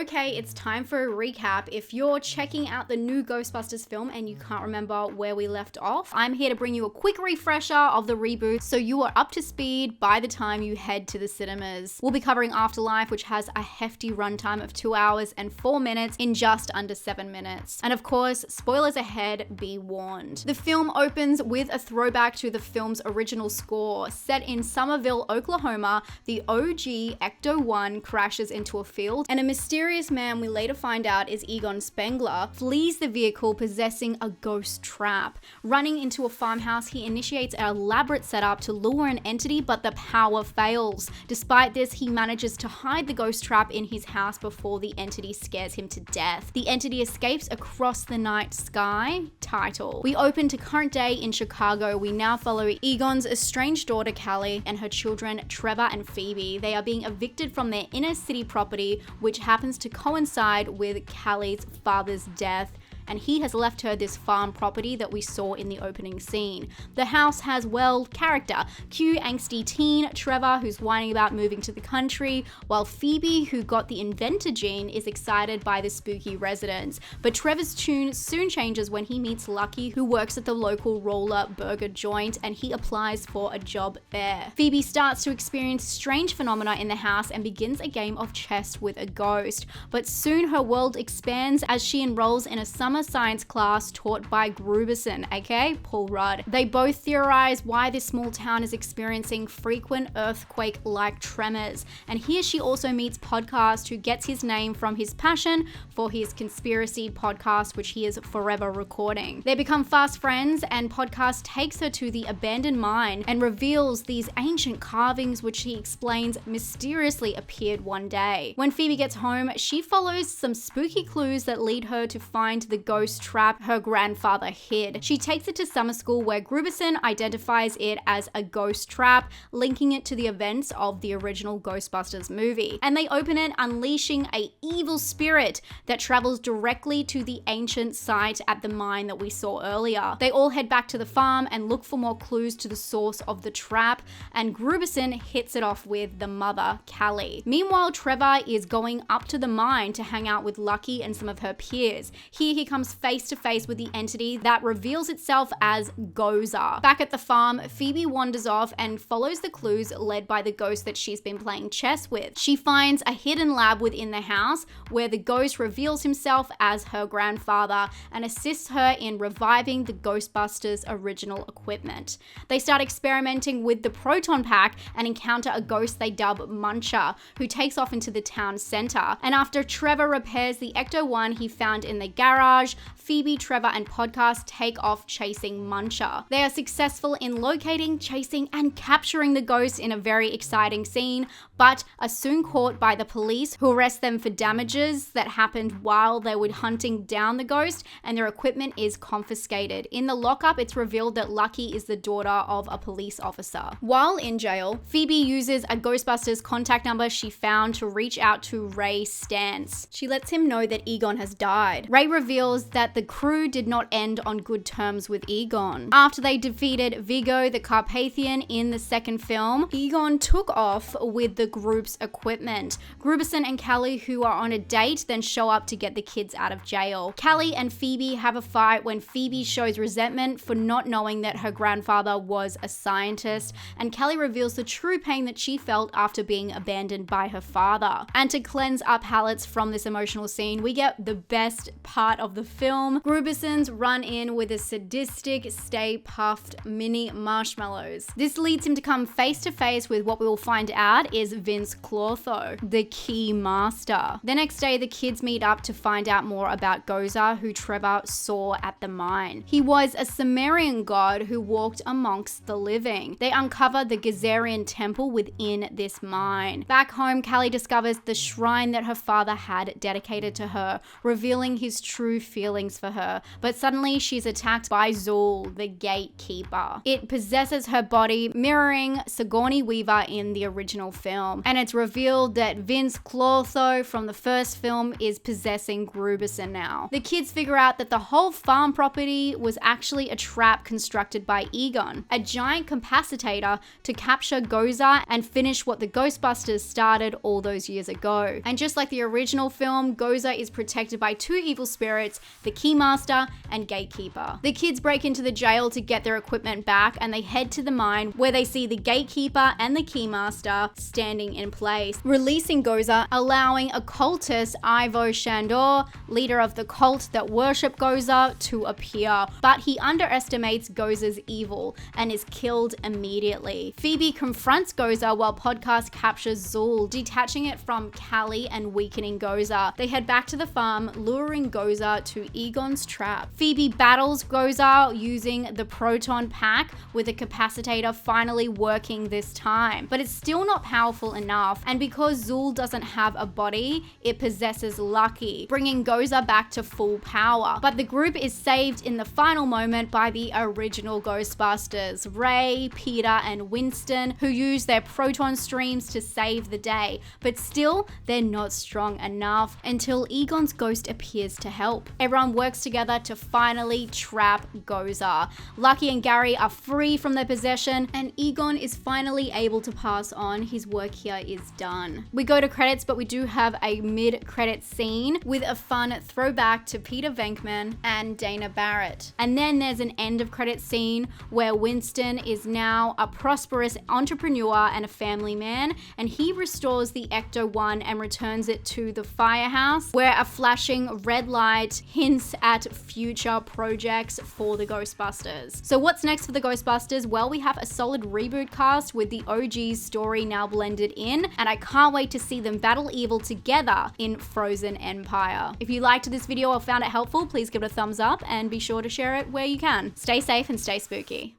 Okay, it's time for a recap. If you're checking out the new Ghostbusters film and you can't remember where we left off, I'm here to bring you a quick refresher of the reboot so you are up to speed by the time you head to the cinemas. We'll be covering Afterlife, which has a hefty runtime of 2 hours and 4 minutes in just under 7 minutes. And of course, spoilers ahead, be warned. The film opens with a throwback to the film's original score. Set in Summerville, Oklahoma, the OG Ecto-1 crashes into a field, and a mysterious man we later find out is Egon Spengler flees the vehicle possessing a ghost trap. Running into a farmhouse, he initiates an elaborate setup to lure an entity, but the power fails. Despite this, he manages to hide the ghost trap in his house before the entity scares him to death. The entity escapes across the night sky. Title. We open to current day in Chicago. We now follow Egon's estranged daughter Callie and her children Trevor and Phoebe. They are being evicted from their inner city property, which happens to coincide with Callie's father's death, and he has left her this farm property that we saw in the opening scene. The house has, well, character. Cue angsty teen Trevor, who's whining about moving to the country, while Phoebe, who got the inventor gene, is excited by the spooky residence. But Trevor's tune soon changes when he meets Lucky, who works at the local roller burger joint, and he applies for a job there. Phoebe starts to experience strange phenomena in the house and begins a game of chess with a ghost. But soon her world expands as she enrolls in a summer science class taught by Gruberson, aka Paul Rudd. They both theorize why this small town is experiencing frequent earthquake-like tremors. And here she also meets Podcast, who gets his name from his passion for his conspiracy podcast, which he is forever recording. They become fast friends, and Podcast takes her to the abandoned mine and reveals these ancient carvings, which he explains mysteriously appeared one day. When Phoebe gets home, she follows some spooky clues that lead her to find the ghost trap her grandfather hid. She takes it to summer school, where Gruberson identifies it as a ghost trap, linking it to the events of the original Ghostbusters movie. And they open it, unleashing an evil spirit that travels directly to the ancient site at the mine that we saw earlier. They all head back to the farm and look for more clues to the source of the trap, and Gruberson hits it off with the mother, Callie. Meanwhile, Trevor is going up to the mine to hang out with Lucky and some of her peers. Here he comes face to face with the entity that reveals itself as Gozer. Back at the farm, Phoebe wanders off and follows the clues led by the ghost that she's been playing chess with. She finds a hidden lab within the house where the ghost reveals himself as her grandfather and assists her in reviving the Ghostbusters' original equipment. They start experimenting with the proton pack and encounter a ghost they dub Muncher, who takes off into the town center. And after Trevor repairs the Ecto-1 he found in the garage, Phoebe, Trevor, and Podcast take off chasing Muncher. They are successful in locating, chasing, and capturing the ghost in a very exciting scene, but are soon caught by the police, who arrest them for damages that happened while they were hunting down the ghost, and their equipment is confiscated. In the lockup, it's revealed that Lucky is the daughter of a police officer. While in jail, Phoebe uses a Ghostbusters contact number she found to reach out to Ray Stantz. She lets him know that Egon has died. Ray reveals that the crew did not end on good terms with Egon. After they defeated Vigo the Carpathian in the second film, Egon took off with the group's equipment. Gruberson and Callie, who are on a date, then show up to get the kids out of jail. Callie and Phoebe have a fight when Phoebe shows resentment for not knowing that her grandfather was a scientist, and Callie reveals the true pain that she felt after being abandoned by her father. And to cleanse our palates from this emotional scene, we get the best part of the film. Gruberson's run in with a sadistic Stay Puffed mini marshmallows. This leads him to come face to face with what we will find out is Vince Clortho, the key master. The next day, the kids meet up to find out more about Gozer, who Trevor saw at the mine. He was a Sumerian god who walked amongst the living. They uncover the Gazarian temple within this mine. Back home, Callie discovers the shrine that her father had dedicated to her, revealing his true feelings for her, but suddenly she's attacked by Zool, the gatekeeper. It possesses her body, mirroring Sigourney Weaver in the original film, and it's revealed that Vince Clortho from the first film is possessing Grubauson now. The kids figure out that the whole farm property was actually a trap constructed by Egon, a giant capacitator to capture Gozer and finish what the Ghostbusters started all those years ago. And just like the original film, Gozer is protected by two evil spirits, the Keymaster and Gatekeeper. The kids break into the jail to get their equipment back, and they head to the mine where they see the Gatekeeper and the Keymaster standing in place, releasing Gozer, allowing occultist Ivo Shandor, leader of the cult that worship Gozer, to appear. But he underestimates Gozer's evil and is killed immediately. Phoebe confronts Gozer while Podcast captures Zool, detaching it from Callie and weakening Gozer. They head back to the farm, luring Gozer to Egon's trap. Phoebe battles Gozer using the proton pack, with the capacitator finally working this time. But it's still not powerful enough, and because Zool doesn't have a body, it possesses Lucky, bringing Gozer back to full power. But the group is saved in the final moment by the original Ghostbusters, Ray, Peter, and Winston, who use their proton streams to save the day. But still, they're not strong enough until Egon's ghost appears to help. Everyone works together to finally trap Gozer. Lucky and Gary are free from their possession, and Egon is finally able to pass on. His work here is done. We go to credits, but we do have a mid-credit scene with a fun throwback to Peter Venkman and Dana Barrett. And then there's an end of credit scene where Winston is now a prosperous entrepreneur and a family man, and he restores the Ecto-1 and returns it to the firehouse, where a flashing red light hints at future projects for the Ghostbusters. So what's next for the Ghostbusters? Well, we have a solid reboot cast with the OG's story now blended in, and I can't wait to see them battle evil together in Frozen Empire. If you liked this video or found it helpful, please give it a thumbs up and be sure to share it where you can. Stay safe and stay spooky.